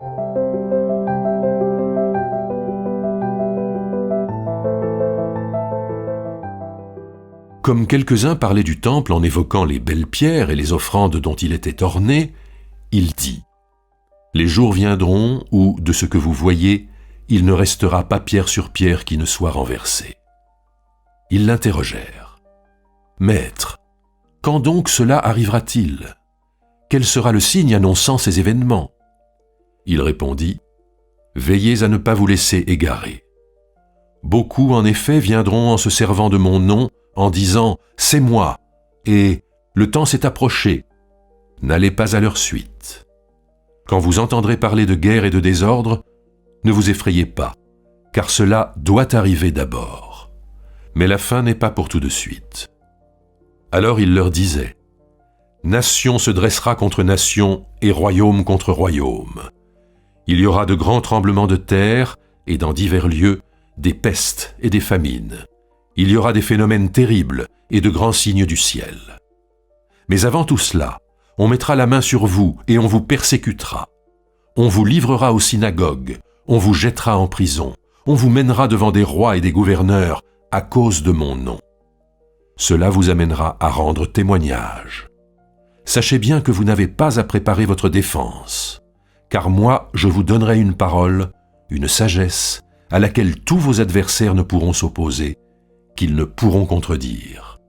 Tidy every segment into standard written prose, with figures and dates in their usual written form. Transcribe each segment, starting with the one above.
Comme quelques-uns parlaient du temple en évoquant les belles pierres et les offrandes dont il était orné, il dit : « Les jours viendront où, de ce que vous voyez, il ne restera pas pierre sur pierre qui ne soit renversée. » Ils l'interrogèrent : « Maître, quand donc cela arrivera-t-il ? Quel sera le signe annonçant ces événements ?» Il répondit : « Veillez à ne pas vous laisser égarer. Beaucoup, en effet, viendront en se servant de mon nom, en disant « C'est moi » et « Le temps s'est approché ». N'allez pas à leur suite. Quand vous entendrez parler de guerre et de désordre, ne vous effrayez pas, car cela doit arriver d'abord. Mais la fin n'est pas pour tout de suite. Alors il leur disait : Nation se dressera contre nation et royaume contre royaume. Il y aura de grands tremblements de terre et dans divers lieux des pestes et des famines. Il y aura des phénomènes terribles et de grands signes du ciel. Mais avant tout cela, on mettra la main sur vous et on vous persécutera. On vous livrera aux synagogues, on vous jettera en prison, on vous mènera devant des rois et des gouverneurs à cause de mon nom. Cela vous amènera à rendre témoignage. Sachez bien que vous n'avez pas à préparer votre défense, car moi je vous donnerai une parole, une sagesse, à laquelle tous vos adversaires ne pourront s'opposer, qu'ils ne pourront contredire.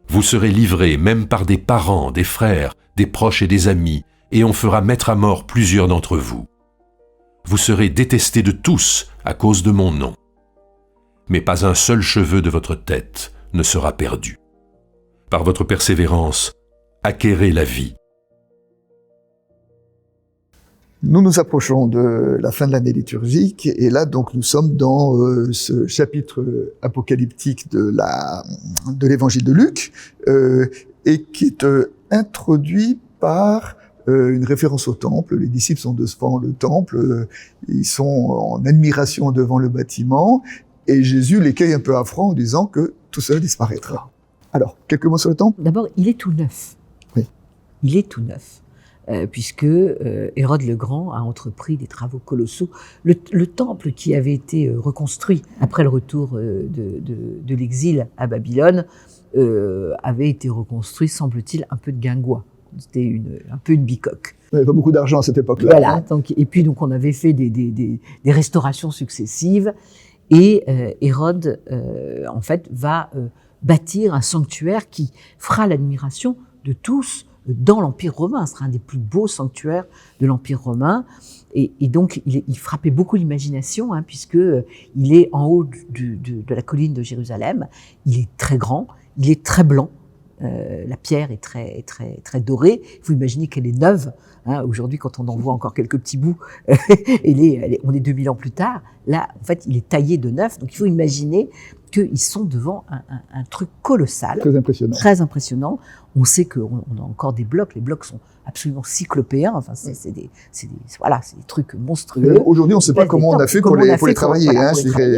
Vous serez livrés même par des parents, des frères, des proches et des amis, et on fera mettre à mort plusieurs d'entre vous. Vous serez détestés de tous à cause de mon nom. Mais pas un seul cheveu de votre tête ne sera perdu. Par votre persévérance, acquérez la vie. Nous nous approchons de la fin de l'année liturgique et là donc nous sommes dans ce chapitre apocalyptique de l'évangile de Luc et qui est introduit par une référence au temple. Les disciples sont devant le temple, ils sont en admiration devant le bâtiment et Jésus les cueille un peu à froid en disant que tout cela disparaîtra. Alors, quelques mots sur le temple ? D'abord, il est tout neuf. Oui. Il est tout neuf. Puisque Hérode le Grand a entrepris des travaux colossaux. Le temple qui avait été reconstruit après le retour de l'exil à Babylone avait été reconstruit, semble-t-il, un peu de guingois. C'était un peu une bicoque. Il n'y avait pas beaucoup d'argent à cette époque-là. Voilà. Donc, et puis donc on avait fait des restaurations successives. Et Hérode, en fait, va bâtir un sanctuaire qui fera l'admiration de tous dans l'Empire romain. Ce sera un des plus beaux sanctuaires de l'Empire romain. Et donc, il frappait beaucoup l'imagination, puisque il est en haut de la colline de Jérusalem. Il est très grand, il est très blanc. La pierre est très dorée. Il faut imaginer qu'elle est neuve. Aujourd'hui, quand on en voit encore quelques petits bouts, on est 2000 ans plus tard. Là, en fait, il est taillé de neuf. Donc, il faut imaginer qu'ils sont devant un truc colossal. Très impressionnant. Très impressionnant. On sait qu'on a encore des blocs. Les blocs sont absolument cyclopéens. Enfin, c'est des trucs monstrueux. Aujourd'hui, on ne sait pas comment on a fait pour les travailler,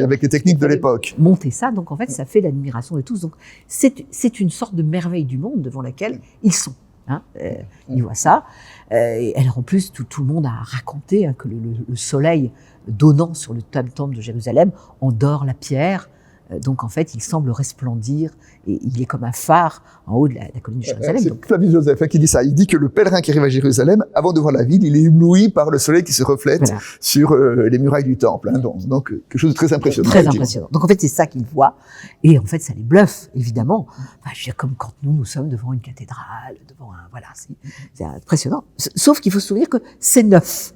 avec les techniques de l'époque. Monter ça, donc en fait, ça fait l'admiration de tous. Donc, c'est une sorte de merveille du monde devant laquelle ils sont. Ils voient ça. Et alors, en plus, tout le monde a raconté que le soleil donnant sur le temple de Jérusalem endort la pierre. Donc en fait, il semble resplendir et il est comme un phare en haut de la colline de Jérusalem. C'est Flavie Joseph qui dit ça. Il dit que le pèlerin qui arrive à Jérusalem, avant de voir la ville, il est ébloui par le soleil qui se reflète sur les murailles du temple. Donc quelque chose de très impressionnant. Très impressionnant. Donc en fait, c'est ça qu'il voit. Et en fait, ça les bluffe, évidemment. Enfin, je veux dire, comme quand nous sommes devant une cathédrale, c'est impressionnant. Sauf qu'il faut se souvenir que c'est neuf.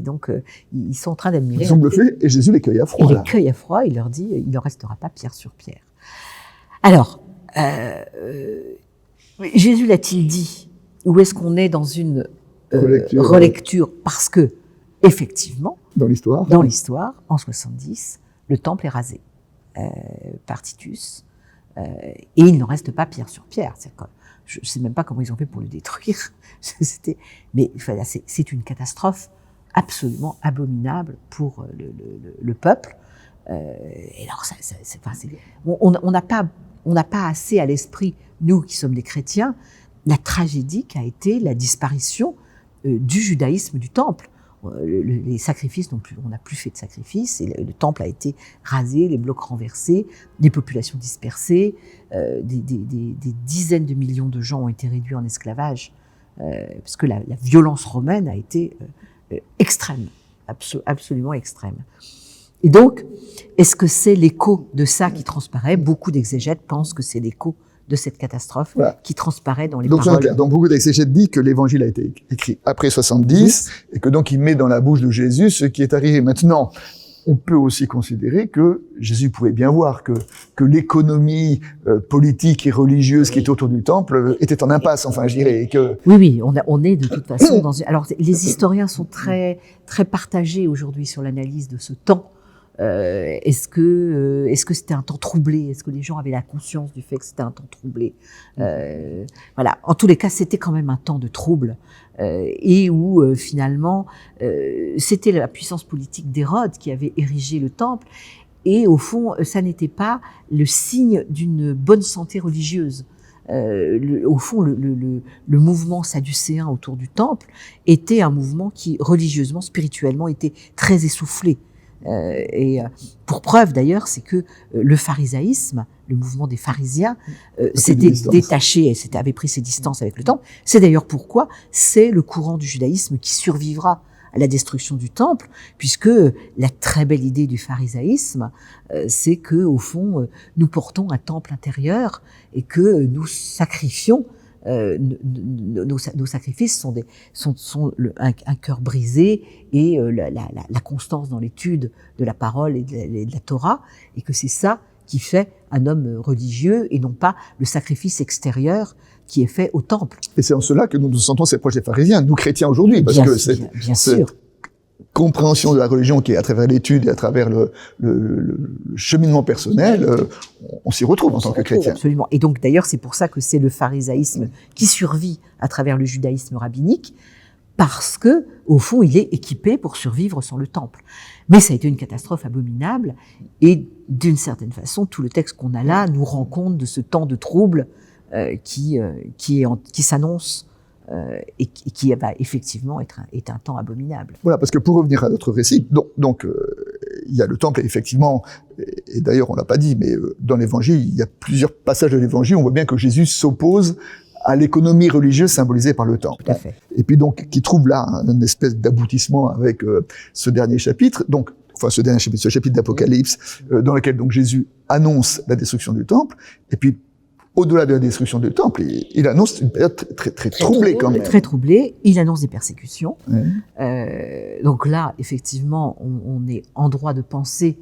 Donc, ils sont en train d'admirer. Ils sont bluffés et Jésus les cueille à froid. Il les cueille à froid, il leur dit, il ne restera pas pierre sur pierre. Alors, Jésus l'a-t-il dit? Ou est-ce qu'on est dans une relecture? Parce que, effectivement, dans l'histoire, en 70, le temple est rasé par Titus, et il n'en reste pas pierre sur pierre. Je ne sais même pas comment ils ont fait pour le détruire. Mais c'est une catastrophe absolument abominable pour le peuple. Et alors, on n'a pas assez à l'esprit, nous qui sommes des chrétiens, la tragédie qu'a été la disparition du judaïsme du temple. les sacrifices on n'a plus fait de sacrifices, et le temple a été rasé, les blocs renversés, des populations dispersées, des dizaines de millions de gens ont été réduits en esclavage, parce que la violence romaine a été extrême, absolument extrême. Et donc, est-ce que c'est l'écho de ça qui transparaît? Beaucoup d'exégètes pensent que c'est l'écho de cette catastrophe qui transparaît dans les paroles. Donc beaucoup d'exégètes disent que l'évangile a été écrit après 70 et que donc il met dans la bouche de Jésus ce qui est arrivé. Maintenant, on peut aussi considérer que Jésus pouvait bien voir que l'économie politique et religieuse qui était autour du temple était en impasse, enfin je dirais. Et que... Oui, on est de toute façon dans une... Alors les historiens sont très partagés aujourd'hui sur l'analyse de ce temps. Est-ce que c'était un temps troublé? Est-ce que les gens avaient la conscience du fait que c'était un temps troublé? Voilà. En tous les cas, c'était quand même un temps de trouble et où finalement c'était la puissance politique d'Hérode qui avait érigé le temple. Et au fond, ça n'était pas le signe d'une bonne santé religieuse. Au fond, le mouvement sadducéen autour du temple était un mouvement qui, religieusement, spirituellement, était très essoufflé. Et pour preuve d'ailleurs, c'est que le pharisaïsme, le mouvement des pharisiens, s'était détaché et avait pris ses distances avec le temple. C'est d'ailleurs pourquoi c'est le courant du judaïsme qui survivra à la destruction du temple, puisque la très belle idée du pharisaïsme, c'est que au fond, nous portons un temple intérieur et que nous sacrifions. Nos sacrifices sont un cœur brisé et la constance dans l'étude de la parole et de la Torah, et que c'est ça qui fait un homme religieux et non pas le sacrifice extérieur qui est fait au temple. Et c'est en cela que nous nous sentons ces projets pharisiens, nous chrétiens aujourd'hui, parce que c'est bien sûr. Compréhension de la religion qui est à travers l'étude et à travers le cheminement personnel, on s'y retrouve en tant que chrétien. Absolument. Et donc d'ailleurs, c'est pour ça que c'est le pharisaïsme qui survit à travers le judaïsme rabbinique, parce que au fond, il est équipé pour survivre sans le temple. Mais ça a été une catastrophe abominable, et d'une certaine façon, tout le texte qu'on a là nous rend compte de ce temps de trouble qui s'annonce. Et qui va effectivement être un temps abominable. Voilà, parce que pour revenir à notre récit, donc il y a le temple, et effectivement, et d'ailleurs on l'a pas dit, mais dans l'Évangile, il y a plusieurs passages de l'Évangile, on voit bien que Jésus s'oppose à l'économie religieuse symbolisée par le temple. Tout à fait. Et puis donc, qui trouve là une espèce d'aboutissement avec ce dernier chapitre, donc enfin ce chapitre d'Apocalypse, dans lequel donc Jésus annonce la destruction du temple, et puis au-delà de la destruction du temple, il annonce une période très troublée quand même. Très troublée. Il annonce des persécutions. Donc là, effectivement, on est en droit de penser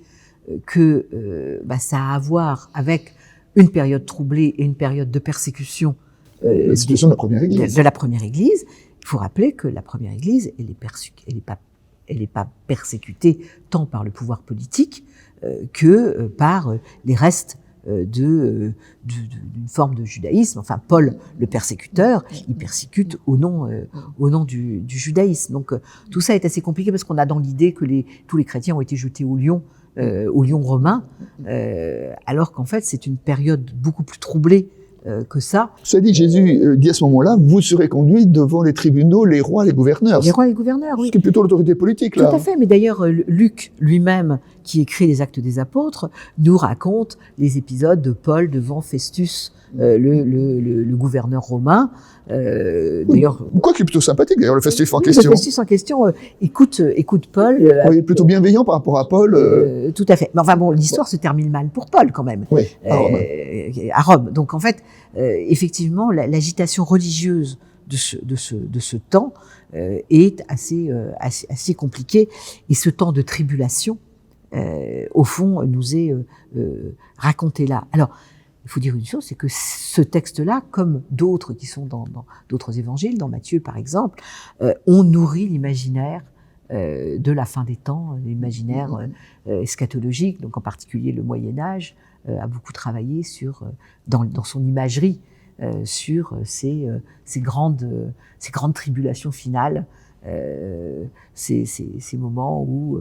que ça a à voir avec une période troublée et une période de persécution. La situation de la première Église. De la première Église. Il faut rappeler que la première Église, elle est pas persécutée tant par le pouvoir politique que par les restes d'une forme de judaïsme. Enfin, Paul, le persécuteur, il persécute au nom du judaïsme. Donc, tout ça est assez compliqué parce qu'on a dans l'idée que tous les chrétiens ont été jetés au lion romain, alors qu'en fait, c'est une période beaucoup plus troublée que ça. Cela dit, Jésus dit à ce moment-là, vous serez conduits devant les tribunaux, les rois, les gouverneurs. Les rois et les gouverneurs, oui. Ce qui est plutôt l'autorité politique, là. Tout à fait, mais d'ailleurs, Luc lui-même, qui écrit les Actes des Apôtres, nous raconte les épisodes de Paul devant Festus, le gouverneur romain. D'ailleurs, quoi qui est plutôt sympathique, d'ailleurs, le Festus en question. Le Festus en question écoute Paul. Il est plutôt bienveillant par rapport à Paul. Tout à fait. Mais enfin bon, l'histoire se termine mal pour Paul quand même. Oui, à Rome. Donc en fait, effectivement, l'agitation religieuse de ce temps est assez compliquée, et ce temps de tribulation, au fond, nous est raconté là. Alors, il faut dire une chose, c'est que ce texte-là, comme d'autres qui sont dans d'autres évangiles, dans Matthieu par exemple, ont nourri l'imaginaire de la fin des temps, l'imaginaire eschatologique, donc en particulier le Moyen-Âge, a beaucoup travaillé dans son imagerie sur ces grandes tribulations finales, ces moments où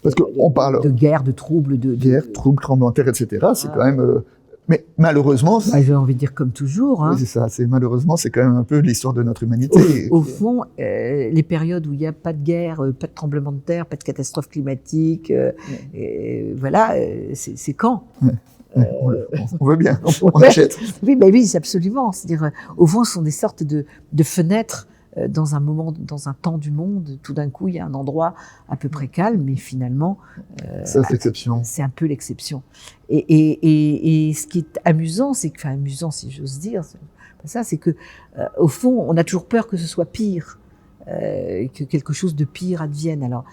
parce qu'on parle de guerre, de troubles, guerre, troubles, tremblements de terre, etc. C'est quand même Mais malheureusement, J'ai envie de dire comme toujours. Hein. oui, c'est ça. Malheureusement, c'est quand même un peu l'histoire de notre humanité. Au fond, les périodes où il n'y a pas de guerre, pas de tremblement de terre, pas de catastrophe climatique, voilà, c'est quand On veut bien, on achète. Oui, oui, absolument. C'est-à-dire, au fond, ce sont des sortes de fenêtres dans un moment, dans un temps du monde. Tout d'un coup, il y a un endroit à peu près calme, mais finalement, Ça, c'est l'exception. c'est un peu l'exception. Et ce qui est amusant, amusant si j'ose dire, c'est que au fond, on a toujours peur que ce soit pire, que quelque chose de pire advienne. Alors.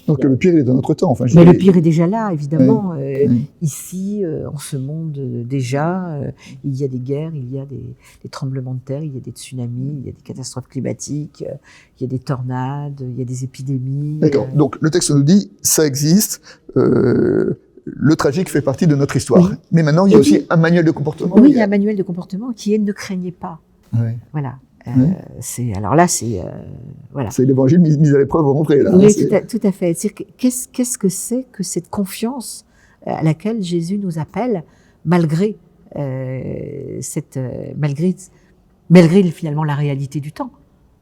Donc le pire est dans notre temps. Enfin, mais le pire est déjà là, évidemment. Ici, en ce monde, déjà, il y a des guerres, il y a des tremblements de terre, il y a des tsunamis, il y a des catastrophes climatiques, il y a des tornades, il y a des épidémies. D'accord. Donc le texte nous dit, ça existe. Le tragique fait partie de notre histoire. Oui. Mais maintenant, il y a aussi un manuel de comportement. Oui, il y a un manuel de comportement qui est « Ne craignez pas ». Oui. Voilà. Voilà. C'est l'évangile mis à l'épreuve au rentrée, là. Oui, tout à fait. Qu'est-ce que c'est que cette confiance à laquelle Jésus nous appelle, malgré finalement la réalité du temps,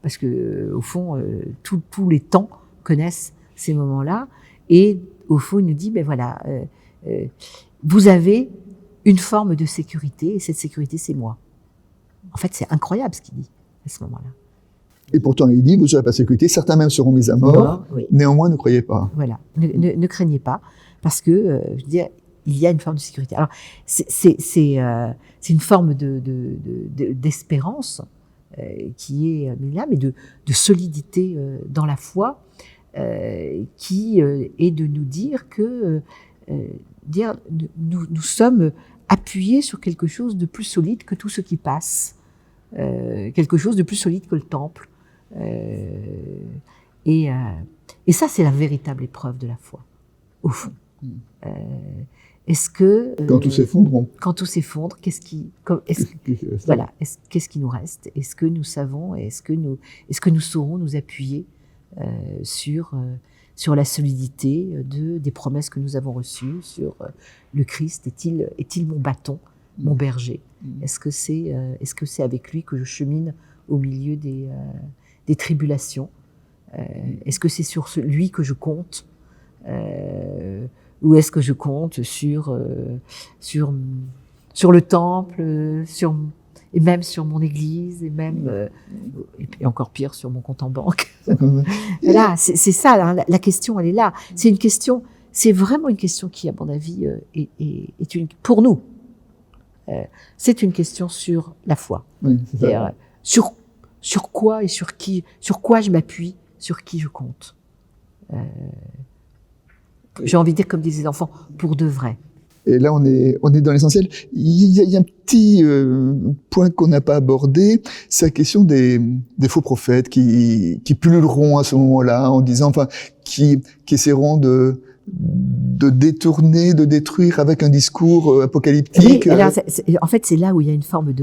parce que au fond, tous les temps connaissent ces moments-là, et au fond, il nous dit, vous avez une forme de sécurité, et cette sécurité, c'est moi. En fait, c'est incroyable ce qu'il dit à ce moment-là. Et pourtant, il dit, vous serez pas sécurité, certains même seront mis à mort, oui. Néanmoins, ne croyez pas. Voilà, ne craignez pas, parce que, je veux dire, il y a une forme de sécurité. Alors, c'est une forme d'espérance qui est là, mais de solidité dans la foi, qui est de nous dire que nous sommes appuyés sur quelque chose de plus solide que tout ce qui passe, quelque chose de plus solide que le temple. Et ça, c'est la véritable épreuve de la foi, au fond. Est-ce que quand tout s'effondre, qu'est-ce qui nous reste? Est-ce que nous savons? Est-ce que nous saurons nous appuyer sur la solidité des promesses que nous avons reçues, sur le Christ? Est-il mon bâton, mon berger? Est-ce que c'est avec lui que je chemine au milieu des tribulations? Est-ce que c'est sur lui que je compte? Ou est-ce que je compte sur le temple, et même sur mon église, et même et encore pire sur mon compte en banque? Là, c'est ça, hein, la question, elle est là. C'est vraiment une question qui, à mon avis, est pour nous. C'est une question sur la foi. Oui, sur quoi et sur quoi je m'appuie, sur qui je compte. J'ai envie de dire, comme disaient les enfants, pour de vrai. Et là, on est dans l'essentiel. Il y a un petit point qu'on n'a pas abordé, c'est la question des faux prophètes qui pulluleront à ce moment-là en disant, qui essaieront de détourner, de détruire avec un discours apocalyptique. Oui, alors, en fait, c'est là où il y a une forme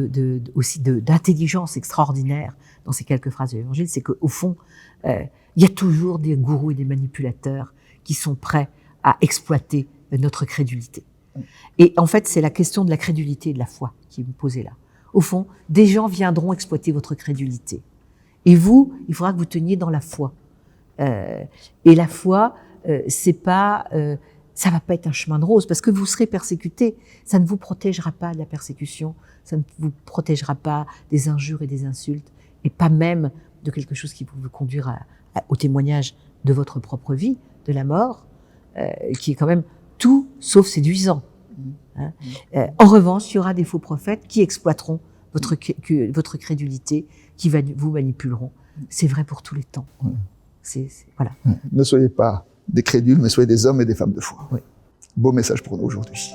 aussi d'intelligence extraordinaire dans ces quelques phrases de l'Évangile, c'est qu'au fond, il y a toujours des gourous et des manipulateurs qui sont prêts à exploiter notre crédulité. Et en fait, c'est la question de la crédulité et de la foi qui est posée là. Au fond, des gens viendront exploiter votre crédulité. Et vous, il faudra que vous teniez dans la foi. Et la foi, c'est pas, ça va pas être un chemin de rose, parce que vous serez persécuté. Ça ne vous protégera pas de la persécution, ça ne vous protégera pas des injures et des insultes, et pas même de quelque chose qui peut vous conduire au témoignage de votre propre vie, de la mort, qui est quand même tout sauf séduisant. Hein. En revanche, il y aura des faux prophètes qui exploiteront votre crédulité, qui vous manipuleront. C'est vrai pour tous les temps. Voilà. Ne soyez pas des crédules, mais soyez des hommes et des femmes de foi. Oui. Beau message pour nous aujourd'hui.